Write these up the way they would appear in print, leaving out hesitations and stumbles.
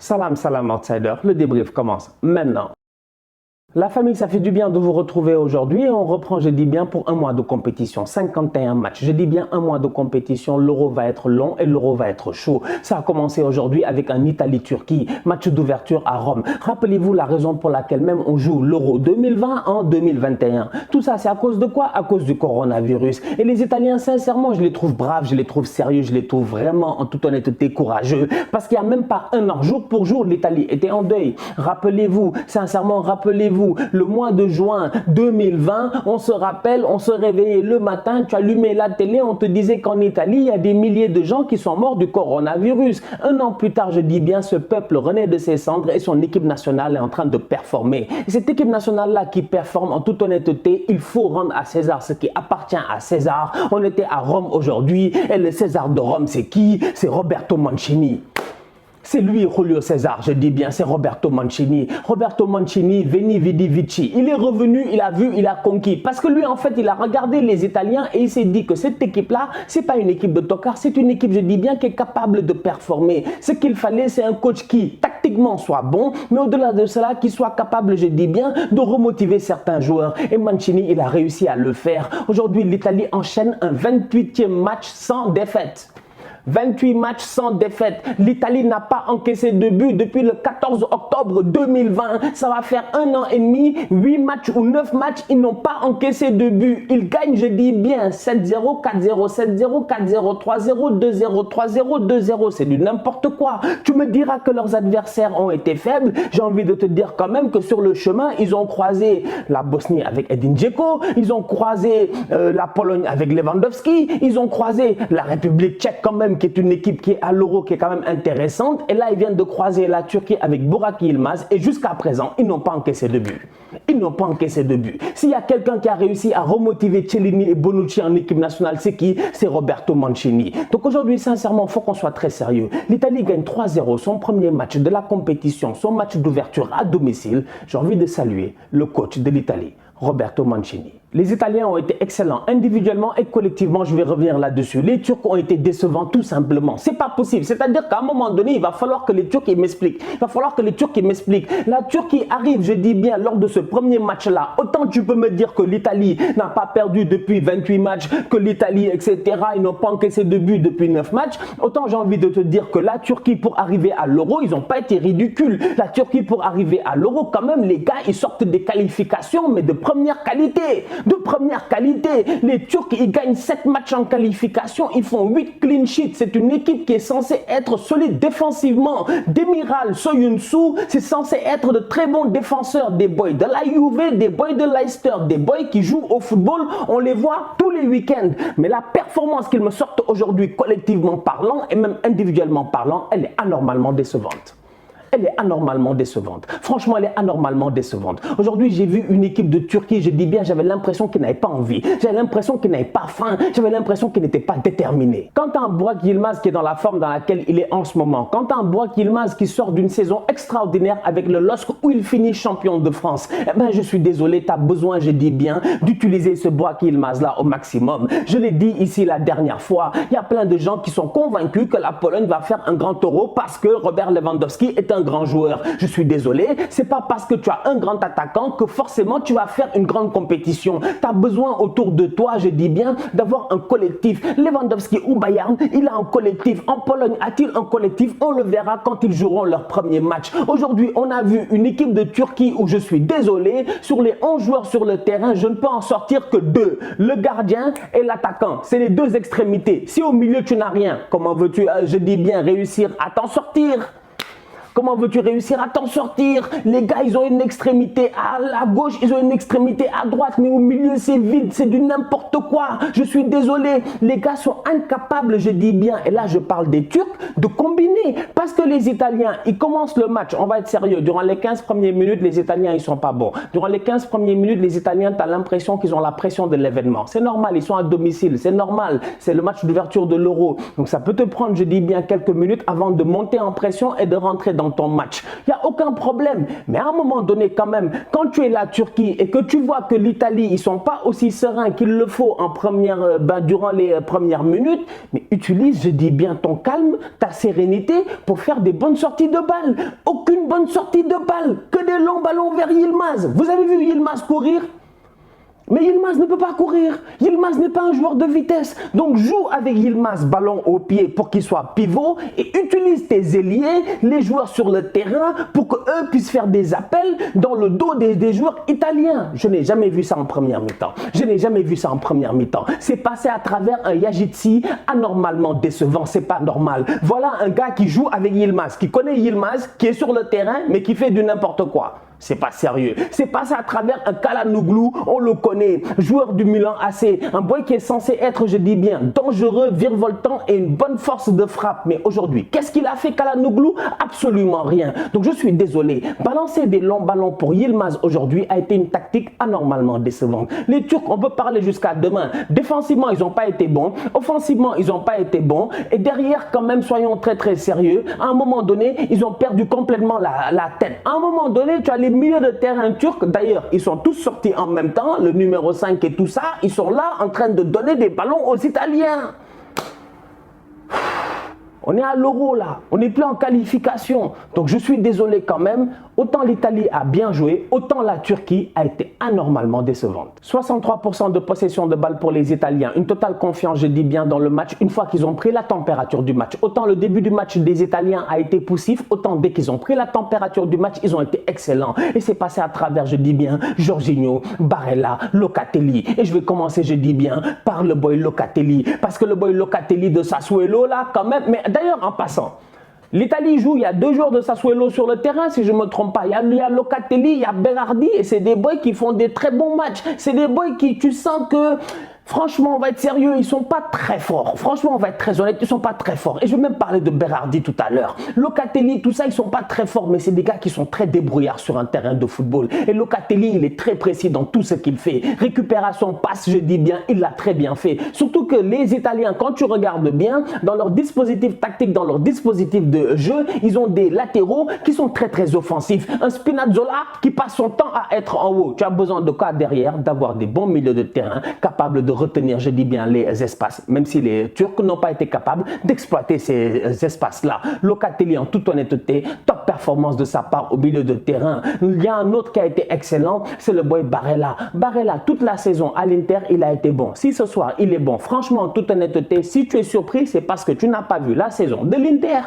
Salam, salam outsider, le débrief commence maintenant. La famille, ça fait du bien de vous retrouver aujourd'hui. On reprend, je dis bien, pour un mois de compétition, 51 matchs. Je dis bien un mois de compétition, l'Euro va être long et l'Euro va être chaud. Ça a commencé aujourd'hui avec un Italie-Turquie, match d'ouverture à Rome. Rappelez-vous la raison pour laquelle même on joue l'Euro 2020 en 2021. Tout ça, c'est à cause de quoi? À cause du coronavirus. Et les Italiens, sincèrement, je les trouve braves, je les trouve sérieux, je les trouve vraiment, en toute honnêteté, courageux. Parce qu'il n'y a même pas un an, jour pour jour, l'Italie était en deuil. Rappelez-vous, sincèrement, rappelez-vous, le mois de juin 2020, on se rappelle, on se réveillait le matin, tu allumais la télé, on te disait qu'en Italie, il y a des milliers de gens qui sont morts du coronavirus. Un an plus tard, je dis bien, ce peuple renaît de ses cendres et son équipe nationale est en train de performer. Et cette équipe nationale-là qui performe, en toute honnêteté, il faut rendre à César ce qui appartient à César. On était à Rome aujourd'hui et le César de Rome, c'est qui? C'est Roberto Mancini. C'est lui, Julio César, je dis bien, c'est Roberto Mancini. Roberto Mancini, Veni Vidi Vici. Il est revenu, il a vu, il a conquis. Parce que lui, en fait, il a regardé les Italiens et il s'est dit que cette équipe-là, c'est pas une équipe de tocards, c'est une équipe, je dis bien, qui est capable de performer. Ce qu'il fallait, c'est un coach qui, tactiquement, soit bon, mais au-delà de cela, qui soit capable, je dis bien, de remotiver certains joueurs. Et Mancini, il a réussi à le faire. Aujourd'hui, l'Italie enchaîne un 28e match sans défaite. 28 matchs sans défaite. L'Italie n'a pas encaissé de but depuis le 14 octobre 2020. Ça va faire un an et demi, 8 matchs ou 9 matchs, ils n'ont pas encaissé de but. Ils gagnent, je dis bien, 7-0, 4-0, 7-0, 4-0, 3-0, 2-0, 3-0, 2-0. C'est du n'importe quoi. Tu me diras que leurs adversaires ont été faibles. J'ai envie de te dire quand même que sur le chemin, ils ont croisé la Bosnie avec Edin Dzeko, ils ont croisé la Pologne avec Lewandowski, ils ont croisé la République tchèque quand même, qui est une équipe qui est à l'Euro, qui est quand même intéressante. Et là, ils viennent de croiser la Turquie avec Burak Yilmaz. Et jusqu'à présent, ils n'ont pas encaissé de but. Ils n'ont pas encaissé de but. S'il y a quelqu'un qui a réussi à remotiver Chiellini et Bonucci en équipe nationale, c'est qui? C'est Roberto Mancini. Donc aujourd'hui, sincèrement, il faut qu'on soit très sérieux. L'Italie gagne 3-0, son premier match de la compétition, son match d'ouverture à domicile. J'ai envie de saluer le coach de l'Italie, Roberto Mancini. Les Italiens ont été excellents individuellement et collectivement, je vais revenir là-dessus. Les Turcs ont été décevants tout simplement. C'est pas possible. C'est-à-dire qu'à un moment donné, il va falloir que les Turcs m'expliquent. Il va falloir que les Turcs m'expliquent. La Turquie arrive, je dis bien, lors de ce premier match-là. Autant tu peux me dire que l'Italie n'a pas perdu depuis 28 matchs, que l'Italie, etc., ils n'ont pas encaissé de but depuis 9 matchs. Autant j'ai envie de te dire que la Turquie, pour arriver à l'Euro, ils n'ont pas été ridicules. La Turquie, pour arriver à l'Euro, quand même, les gars, ils sortent des qualifications, mais de première qualité. De première qualité. Les Turcs, ils gagnent 7 matchs en qualification, ils font 8 clean sheets. C'est une équipe qui est censée être solide défensivement. Demiral, Soyuncu, c'est censé être de très bons défenseurs. Des boys de la Juve, des boys de Leicester, des boys qui jouent au football, on les voit tous les week-ends. Mais la performance qu'ils me sortent aujourd'hui, collectivement parlant et même individuellement parlant, elle est anormalement décevante. Elle est anormalement décevante. Franchement, elle est anormalement décevante. Aujourd'hui, j'ai vu une équipe de Turquie, je dis bien, j'avais l'impression qu'ils n'avaient pas envie. J'avais l'impression qu'ils n'avaient pas faim. J'avais l'impression qu'ils n'étaient pas déterminés. Quand un Burak Yilmaz qui est dans la forme dans laquelle il est en ce moment, quand un Burak Yilmaz qui sort d'une saison extraordinaire avec le LOSC où il finit champion de France, eh ben, je suis désolé, tu as besoin, je dis bien, d'utiliser ce Burak Yilmaz-là au maximum. Je l'ai dit ici la dernière fois, il y a plein de gens qui sont convaincus que la Pologne va faire un grand Euro parce que Robert Lewandowski est un grand joueur. Je suis désolé, c'est pas parce que tu as un grand attaquant que forcément tu vas faire une grande compétition. Tu as besoin autour de toi, je dis bien, d'avoir un collectif. Lewandowski ou Bayern, il a un collectif. En Pologne, a-t-il un collectif? On le verra quand ils joueront leur premier match. Aujourd'hui, on a vu une équipe de Turquie où je suis désolé, sur les 11 joueurs sur le terrain, je ne peux en sortir que 2. Le gardien et l'attaquant. C'est les deux extrémités. Si au milieu tu n'as rien, comment veux-tu, je dis bien, réussir à t'en sortir? Comment veux-tu réussir à t'en sortir? Les gars, ils ont une extrémité à la gauche, ils ont une extrémité à droite, mais au milieu, c'est vide, c'est du n'importe quoi. Je suis désolé, les gars sont incapables, je dis bien, et là, je parle des Turcs, de combiner. Parce que les Italiens, ils commencent le match, on va être sérieux, durant les 15 premières minutes, les Italiens, ils sont pas bons. Durant les 15 premières minutes, les Italiens, tu as l'impression qu'ils ont la pression de l'événement. C'est normal, ils sont à domicile, c'est normal, c'est le match d'ouverture de l'Euro. Donc ça peut te prendre, je dis bien, quelques minutes avant de monter en pression et de rentrer dans ton match. Il n'y a aucun problème. Mais à un moment donné, quand même, quand tu es la Turquie et que tu vois que l'Italie, ils ne sont pas aussi sereins qu'il le faut en durant les premières minutes, mais utilise, je dis bien, ton calme, ta sérénité pour faire des bonnes sorties de balles. Aucune bonne sortie de balle, que des longs ballons vers Yilmaz. Vous avez vu Yilmaz courir? Mais Yilmaz ne peut pas courir. Yilmaz n'est pas un joueur de vitesse. Donc joue avec Yilmaz ballon au pied pour qu'il soit pivot et utilise tes ailiers, les joueurs sur le terrain pour qu'eux puissent faire des appels dans le dos des joueurs italiens. Je n'ai jamais vu ça en première mi-temps. Je n'ai jamais vu ça en première mi-temps. C'est passé à travers un Yajitsi anormalement décevant. C'est pas normal. Voilà un gars qui joue avec Yilmaz, qui connaît Yilmaz, qui est sur le terrain mais qui fait du n'importe quoi. C'est pas sérieux. C'est passé à travers un Çalhanoğlu, on le connaît, joueur du Milan AC, un boy qui est censé être, je dis bien, dangereux, virevoltant et une bonne force de frappe. Mais aujourd'hui, qu'est-ce qu'il a fait Çalhanoğlu? Absolument rien. Donc je suis désolé. Balancer des longs ballons pour Yilmaz aujourd'hui a été une tactique anormalement décevante. Les Turcs, on peut parler jusqu'à demain. Défensivement, ils n'ont pas été bons. Offensivement, ils n'ont pas été bons. Et derrière, quand même, soyons très sérieux. À un moment donné, ils ont perdu complètement la tête. À un moment donné, tu as les milieux de terrain turcs, d'ailleurs, ils sont tous sortis en même temps, le numéro 5 et tout ça, ils sont là en train de donner des ballons aux Italiens. On est à l'Euro là, on n'est plus en qualification. Donc je suis désolé quand même, autant l'Italie a bien joué, autant la Turquie a été anormalement décevante. 63% de possession de balle pour les Italiens, une totale confiance, je dis bien, dans le match, une fois qu'ils ont pris la température du match. Autant le début du match des Italiens a été poussif, autant dès qu'ils ont pris la température du match, ils ont été excellents. Et c'est passé à travers, je dis bien, Jorginho, Barella, Locatelli. Et je vais commencer, je dis bien, par le boy Locatelli. Parce que le boy Locatelli de Sassuolo là, quand même, mais d'ailleurs, en passant, l'Italie joue, il y a 2 joueurs de Sassuolo sur le terrain, si je ne me trompe pas. Il y a Locatelli, il y a Berardi, et c'est des boys qui font des très bons matchs. C'est des boys qui, tu sens que, franchement, on va être sérieux, ils ne sont pas très forts. Franchement, on va être très honnête, ils ne sont pas très forts. Et je vais même parler de Berardi tout à l'heure. Locatelli, tout ça, ils ne sont pas très forts, mais c'est des gars qui sont très débrouillards sur un terrain de football. Et Locatelli, il est très précis dans tout ce qu'il fait. Récupération, passe, je dis bien, il l'a très bien fait. Surtout que les Italiens, quand tu regardes bien, dans leur dispositif tactique, dans leur dispositif de jeu, ils ont des latéraux qui sont très offensifs. Un Spinazzola qui passe son temps à être en haut. Tu as besoin de quoi derrière? D'avoir des bons milieux de terrain capables de retenir, je dis bien, les espaces, même si les Turcs n'ont pas été capables d'exploiter ces espaces-là. Locatelli, en toute honnêteté, top performance de sa part au milieu de terrain. Il y a un autre qui a été excellent, c'est le boy Barella. Barella, toute la saison à l'Inter, il a été bon. Si ce soir, il est bon, franchement, en toute honnêteté, si tu es surpris, c'est parce que tu n'as pas vu la saison de l'Inter.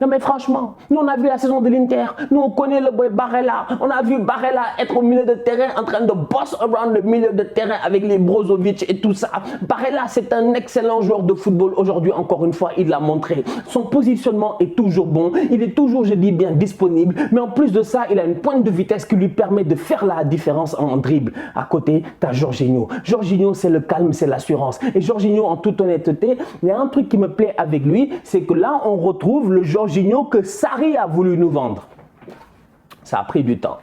Non mais franchement, nous on a vu la saison de l'Inter, nous on connaît le boy Barella, on a vu Barella être au milieu de terrain en train de boss around le milieu de terrain avec les Brozovic et tout ça. Barella c'est un excellent joueur de football, aujourd'hui encore une fois il l'a montré. Son positionnement est toujours bon, il est toujours, je dis bien, disponible, mais en plus de ça il a une pointe de vitesse qui lui permet de faire la différence en dribble. À côté, tu as Jorginho. Jorginho c'est le calme, c'est l'assurance. Et Jorginho en toute honnêteté, il y a un truc qui me plaît avec lui, c'est que là on retrouve le Jorginho que Sarri a voulu nous vendre. Ça a pris du temps.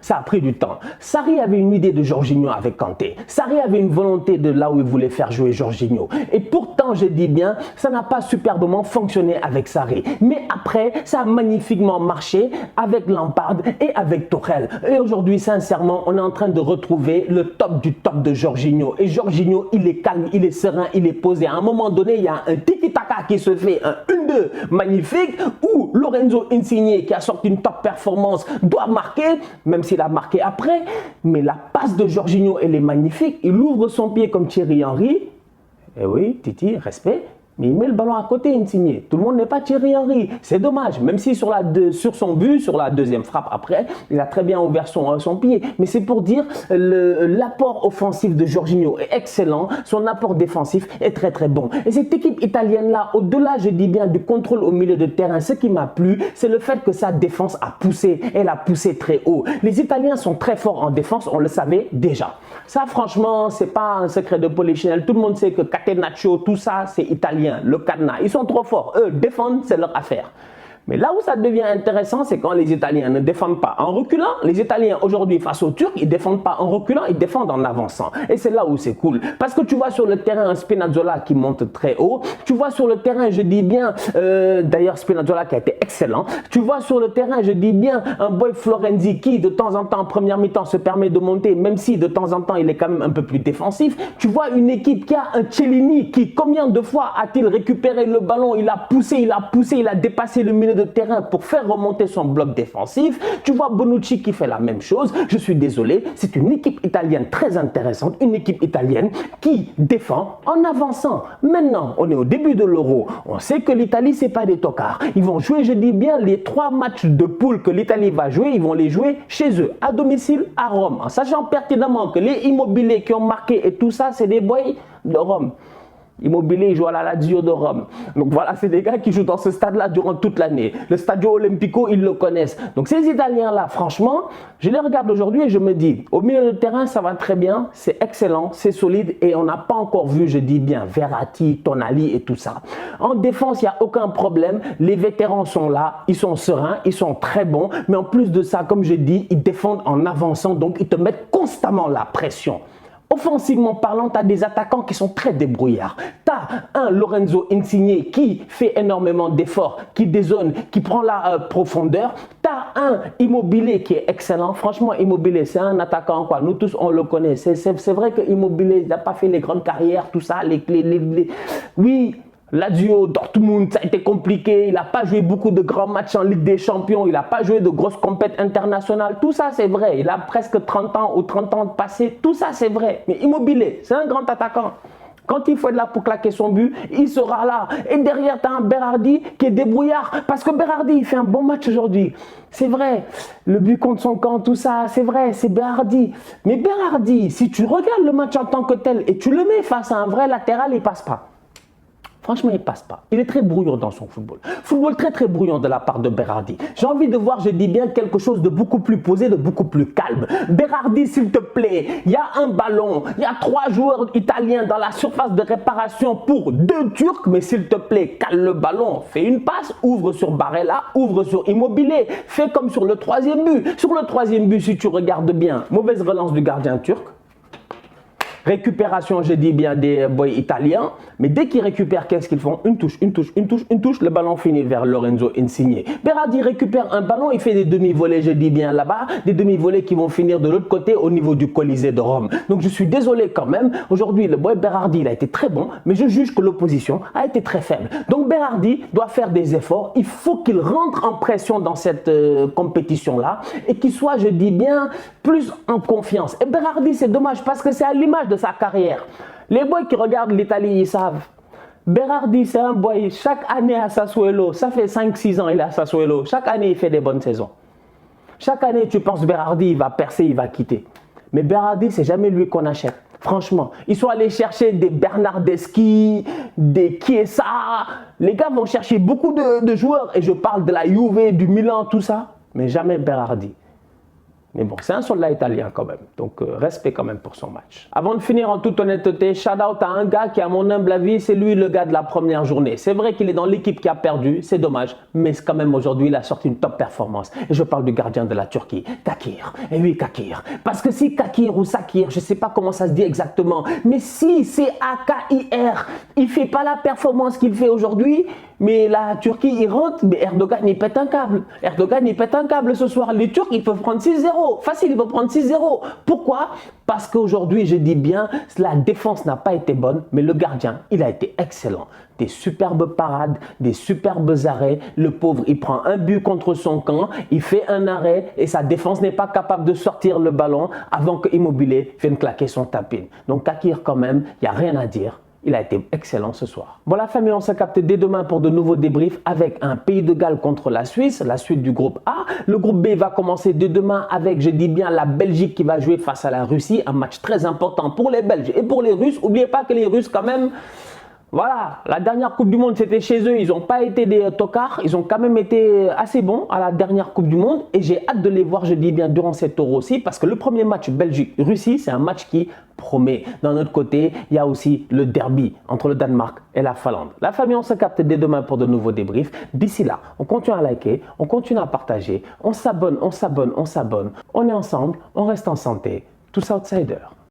Ça a pris du temps. Sarri avait une idée de Jorginho avec Kanté. Sarri avait une volonté de là où il voulait faire jouer Jorginho. Et pourtant, je dis bien, ça n'a pas superbement fonctionné avec Sarri. Mais après, ça a magnifiquement marché avec Lampard et avec Tuchel. Et aujourd'hui, sincèrement, on est en train de retrouver le top du top de Jorginho. Et Jorginho, il est calme, il est serein, il est posé. À un moment donné, il y a un tiki-taka qui se fait, un 1-2 magnifique, où Lorenzo Insigne, qui a sorti une top performance, doit marquer, même si il a marqué après, mais la passe de Jorginho, elle est magnifique. Il ouvre son pied comme Thierry Henry. Et oui, Titi, respect. Mais il met le ballon à côté, Insigne. Tout le monde n'est pas Thierry Henry. C'est dommage. Même si sur son but, sur la deuxième frappe après, il a très bien ouvert son pied. Mais c'est pour dire l'apport offensif de Jorginho est excellent. Son apport défensif est très bon. Et cette équipe italienne-là, au-delà, je dis bien, du contrôle au milieu de terrain, ce qui m'a plu, c'est le fait que sa défense a poussé. Elle a poussé très haut. Les Italiens sont très forts en défense, on le savait déjà. Ça, franchement, c'est pas un secret de polichinelle. Tout le monde sait que Catenaccio, tout ça, c'est italien. Le cadenas, ils sont trop forts. Eux, défendre, c'est leur affaire. Mais là où ça devient intéressant, c'est quand les Italiens ne défendent pas en reculant. Les Italiens aujourd'hui face aux Turcs, ils ne défendent pas en reculant, ils défendent en avançant. Et c'est là où c'est cool. Parce que tu vois sur le terrain un Spinazzola qui monte très haut. Tu vois sur le terrain, je dis bien, d'ailleurs Spinazzola qui a été excellent. Tu vois sur le terrain, je dis bien, un Boy Florenzi qui de temps en temps en première mi-temps se permet de monter, même si de temps en temps il est quand même un peu plus défensif. Tu vois une équipe qui a un Chiellini qui, combien de fois a-t-il récupéré le ballon, il a poussé, il a dépassé le milieu de terrain pour faire remonter son bloc défensif. Tu vois Bonucci qui fait la même chose. Je suis désolé, c'est une équipe italienne très intéressante, une équipe italienne qui défend en avançant. Maintenant, on est au début de l'Euro. On sait que l'Italie, c'est pas des tocards. Ils vont jouer, je dis bien, les 3 matchs de poule que l'Italie va jouer, ils vont les jouer chez eux, à domicile, à Rome, en sachant pertinemment que les Immobiliers qui ont marqué et tout ça, c'est des boys de Rome. Immobilier joue à la Lazio de Rome. Donc voilà, c'est des gars qui jouent dans ce stade-là durant toute l'année. Le Stadio Olimpico, ils le connaissent. Donc ces Italiens-là, franchement, je les regarde aujourd'hui et je me dis, au milieu de terrain, ça va très bien, c'est excellent, c'est solide et on n'a pas encore vu, je dis bien, Verratti, Tonali et tout ça. En défense, il n'y a aucun problème. Les vétérans sont là, ils sont sereins, ils sont très bons. Mais en plus de ça, comme je dis, ils défendent en avançant, donc ils te mettent constamment la pression. Offensivement parlant, tu as des attaquants qui sont très débrouillards. Tu as un Lorenzo Insigne qui fait énormément d'efforts, qui dézone, qui prend la profondeur. Tu as un Immobilier qui est excellent. Franchement, Immobilier, c'est un attaquant, quoi. Nous tous, on le connaît. C'est vrai que Immobilier n'a pas fait les grandes carrières, tout ça. Oui. Lazio, Dortmund, ça a été compliqué. Il n'a pas joué beaucoup de grands matchs en Ligue des Champions. Il n'a pas joué de grosses compétitions internationales. Tout ça, c'est vrai. Il a presque 30 ans ou 30 ans de passé. Tout ça, c'est vrai. Mais Immobilier, c'est un grand attaquant. Quand il faut être là pour claquer son but, il sera là. Et derrière, tu as un Berardi qui est débrouillard. Parce que Berardi, il fait un bon match aujourd'hui. C'est vrai. Le but contre son camp, tout ça, c'est vrai, c'est Berardi. Mais Berardi, si tu regardes le match en tant que tel et tu le mets face à un vrai latéral, il ne passe pas. Franchement, il ne passe pas. Il est très brouillon dans son football. Football très très brouillon de la part de Berardi. J'ai envie de voir, je dis bien, quelque chose de beaucoup plus posé, de beaucoup plus calme. Berardi, s'il te plaît, il y a un ballon, il y a 3 joueurs italiens dans la surface de réparation pour 2 Turcs, mais s'il te plaît, cale le ballon, fais une passe, ouvre sur Barella, ouvre sur Immobilier, fais comme sur le 3e but. Sur le 3e but, si tu regardes bien, mauvaise relance du gardien turc. Récupération, je dis bien, des boys italiens. Mais dès qu'ils récupèrent, qu'est-ce qu'ils font? Une touche, le ballon finit vers Lorenzo Insigne. Berardi récupère un ballon, il fait des demi-volées, je dis bien là-bas, des demi-volées qui vont finir de l'autre côté au niveau du Colisée de Rome. Donc je suis désolé quand même. Aujourd'hui, le boy Berardi, il a été très bon, mais je juge que l'opposition a été très faible. Donc Berardi doit faire des efforts. Il faut qu'il rentre en pression dans cette compétition-là et qu'il soit, je dis bien, plus en confiance. Et Berardi, c'est dommage parce que c'est à l'image de sa carrière. Les boys qui regardent l'Italie, ils savent. Berardi, c'est un boy, chaque année à Sassuolo, ça fait 5-6 ans il est à Sassuolo, chaque année il fait des bonnes saisons. Chaque année tu penses Berardi, il va percer, il va quitter. Mais Berardi, c'est jamais lui qu'on achète. Franchement, ils sont allés chercher des Bernardeschi, des Chiesa. Les gars vont chercher beaucoup de joueurs, et je parle de la Juve, du Milan, tout ça, mais jamais Berardi. Mais bon, c'est un soldat italien quand même, donc respect quand même pour son match. Avant de finir, en toute honnêteté, shout out à un gars qui, à mon humble avis, c'est lui le gars de la première journée. C'est vrai qu'il est dans l'équipe qui a perdu, c'est dommage, mais quand même aujourd'hui, il a sorti une top performance. Et je parle du gardien de la Turquie, Kakir. Et oui, Kakir. Parce que si Kakir ou Sakir, je ne sais pas comment ça se dit exactement, mais si c'est A-K-I-R, il ne fait pas la performance qu'il fait aujourd'hui, mais la Turquie, il rentre, mais Erdogan, il pète un câble. Erdogan, il pète un câble ce soir. Les Turcs, ils peuvent prendre 6-0. Facile, ils peuvent prendre 6-0. Pourquoi? Parce qu'aujourd'hui, je dis bien, la défense n'a pas été bonne, mais le gardien, il a été excellent. Des superbes parades, des superbes arrêts. Le pauvre, il prend un but contre son camp, il fait un arrêt et sa défense n'est pas capable de sortir le ballon avant que Immobilier vienne claquer son tapin. Donc Kakir, quand même, il n'y a rien à dire. Il a été excellent ce soir. Bon, la famille, on se capte dès demain pour de nouveaux débriefs avec un Pays de Galles contre la Suisse, la suite du groupe A. Le groupe B va commencer dès demain avec, je dis bien, la Belgique qui va jouer face à la Russie. Un match très important pour les Belges et pour les Russes. N'oubliez pas que les Russes, quand même, Voilà, la dernière Coupe du Monde, c'était chez eux. Ils n'ont pas été des tocards. Ils ont quand même été assez bons à la dernière Coupe du Monde. Et j'ai hâte de les voir, je dis bien, durant cette Euro aussi. Parce que le premier match Belgique-Russie, c'est un match qui promet. D'un autre côté, il y a aussi le derby entre le Danemark et la Finlande. La famille, on se capte dès demain pour de nouveaux débriefs. D'ici là, on continue à liker, on continue à partager. On s'abonne, on s'abonne, on s'abonne. On est ensemble, on reste en santé. Tous outsiders.